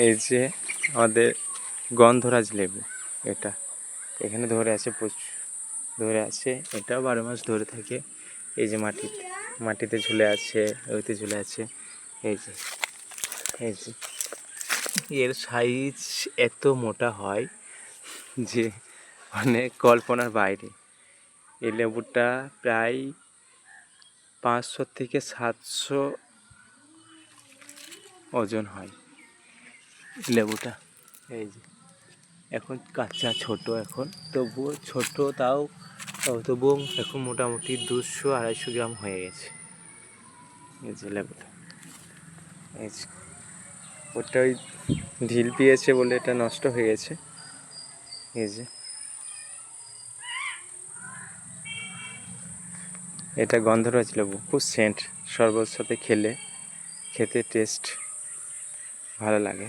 এই যে আমাদের গন্ধরাজ লেবু, এটা এখানে ধরে আছে, প্রচুর ধরে আছে। এটাও 12 মাস ধরে থাকে। এই যে মাটিতে ঝুলে আছে, ওইতে ঝুলে আছে। এই যে এর সাইজ এত মোটা হয় যে মানে কল্পনার বাইরে। এই লেবুটা প্রায় 500 থেকে 700 ওজন হয় লেবুটা। এই যে এখন কাঁচা ছোট, এখন তবুও ছোট, তবুও এখন মোটামুটি 200-250 গ্রাম হয়ে গেছে। এই যে লেবুটা, এই যে ওটা ওই ঢিল পেয়েছে বলে এটা নষ্ট হয়ে গেছে। এই যে এটা গন্ধরাজ লেবু, খুব সেন্ট, শরবতের সাথে খেতে টেস্ট ভালো লাগে।